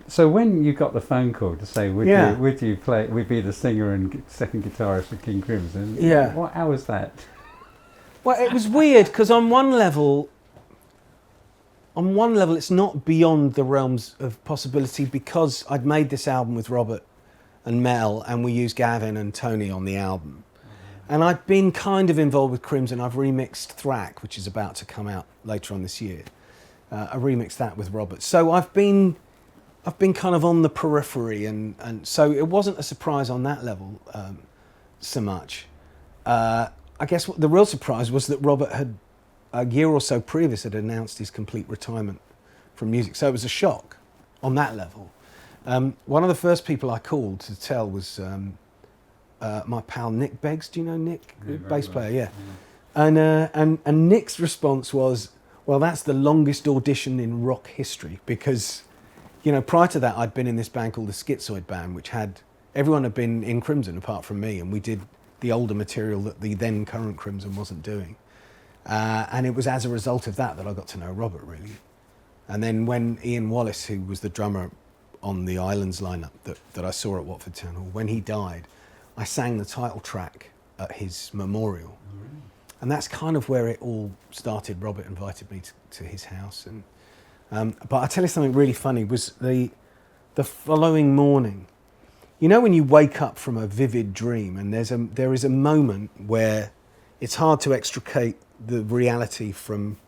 So when you got the phone call to say, Yeah. would you play, would be the singer and second guitarist for King Crimson? Yeah. How was that? Well, it was weird because on one level, it's not beyond the realms of possibility because I'd made this album with Robert and Mel, and we used Gavin and Tony on the album. And I've been kind of involved with Crimson. I've remixed Thrack, which is about to come out later on this year. I remixed that with Robert. So I've been kind of on the periphery, and so it wasn't a surprise on that level so much. I guess the real surprise was that Robert had, a year or so previous, had announced his complete retirement from music. So it was a shock on that level. One of the first people I called to tell was my pal Nick Beggs. Do you know Nick? Yeah, bass well. player, yeah. And Nick's response was, well, that's the longest audition in rock history, because, you know, prior to that I'd been in this band called the Schizoid Band, which everyone had been in Crimson apart from me, and we did the older material that the then current Crimson wasn't doing. And it was as a result of that I got to know Robert, really. And then when Ian Wallace, who was the drummer on the Islands lineup that I saw at Watford Town Hall, when he died, I sang the title track at his memorial. Oh, really? And that's kind of where it all started. Robert invited me to his house. But I'll tell you something really funny, was the following morning. You know when you wake up from a vivid dream and there is a moment where it's hard to extricate the reality from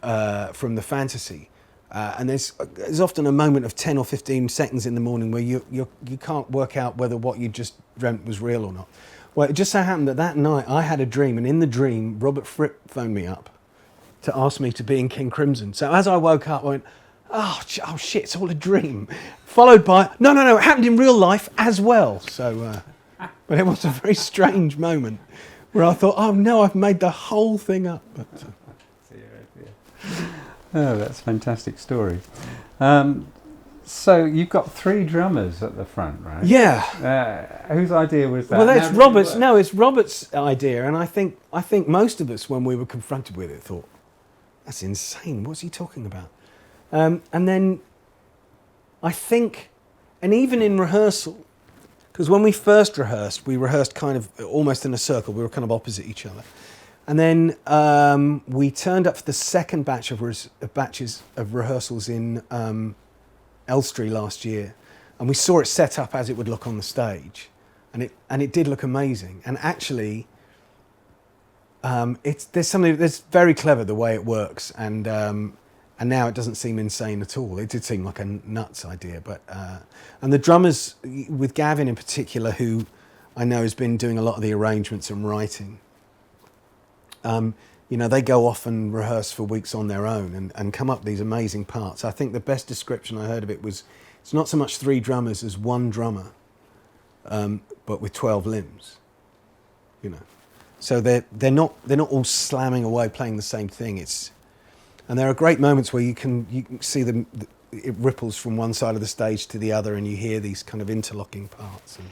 the fantasy. And there's often a moment of 10 or 15 seconds in the morning where you can't work out whether what you just dreamt was real or not. Well, it just so happened that night I had a dream, and in the dream, Robert Fripp phoned me up to ask me to be in King Crimson. So as I woke up, I went, oh shit, it's all a dream. Followed by, no, it happened in real life as well. So, but it was a very strange moment where I thought, oh no, I've made the whole thing up. But, oh, that's a fantastic story. So you've got 3 drummers at the front, right? Yeah. Whose idea was that? Well, that's Robert's. No, it's Robert's idea, and I think most of us, when we were confronted with it, thought, "That's insane. What's he talking about?" And then I think, and even in rehearsal, because when we first rehearsed, we rehearsed kind of almost in a circle. We were kind of opposite each other. And then we turned up for the second batches of rehearsals in Elstree last year, and we saw it set up as it would look on the stage, and it did look amazing. And actually, there's very clever the way it works, and now it doesn't seem insane at all. It did seem like a nuts idea, but and the drummers, with Gavin in particular, who I know has been doing a lot of the arrangements and writing. You know, they go off and rehearse for weeks on their own and come up with these amazing parts. I think the best description I heard of it was, it's not so much 3 drummers as 1 drummer, but with 12 limbs. You know, so they're not all slamming away playing the same thing. And there are great moments where you can see it ripples from one side of the stage to the other, and you hear these kind of interlocking parts. And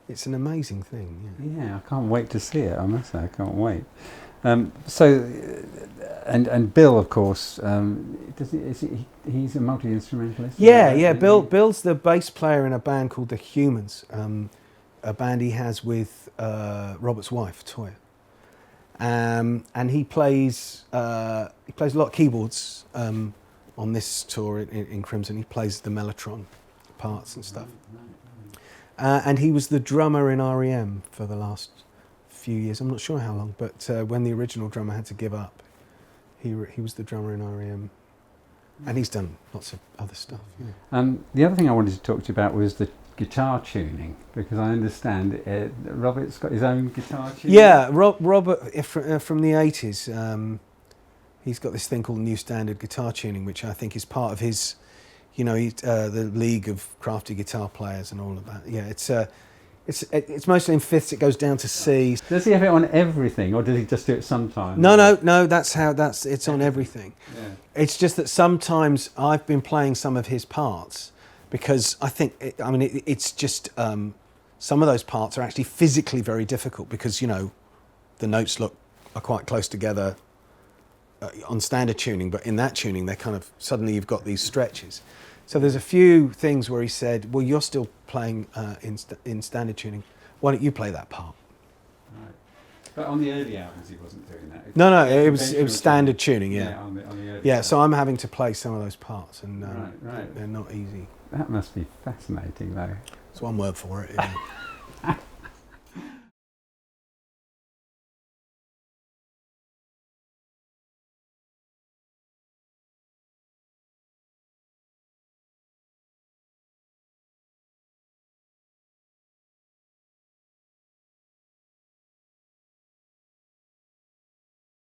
it's an amazing thing. Yeah, I can't wait to see it. I must say, I can't wait. And Bill, of course, he's a multi-instrumentalist? Yeah. Bill's the bass player in a band called The Humans, a band he has with Robert's wife, Toyah. And he plays a lot of keyboards on this tour in Crimson. He plays the mellotron parts and stuff. And he was the drummer in REM for the last few years. I'm not sure how long, but when the original drummer had to give up, he was the drummer in REM, and he's done lots of other stuff. Yeah. The other thing I wanted to talk to you about was the guitar tuning, because I understand Robert's got his own guitar tuning. Yeah, Robert from the 80s. He's got this thing called New Standard Guitar Tuning, which I think is part of his, the League of Crafty Guitar Players and all of that. Yeah, it's mostly in fifths. It goes down to C. Does he have it on everything, or does he just do it sometimes? No. It's on everything. Yeah. It's just that sometimes I've been playing some of his parts because I think it's just some of those parts are actually physically very difficult because the notes are quite close together on standard tuning, but in that tuning they're kind of suddenly you've got these stretches. So there's a few things where he said, well, you're still playing in standard tuning. Why don't you play that part? Right. But on the early albums, he wasn't doing that. No, it was standard tuning, yeah. On the early Yeah, so I'm having to play some of those parts, and right. they're not easy. That must be fascinating, though. It's one word for it. Yeah.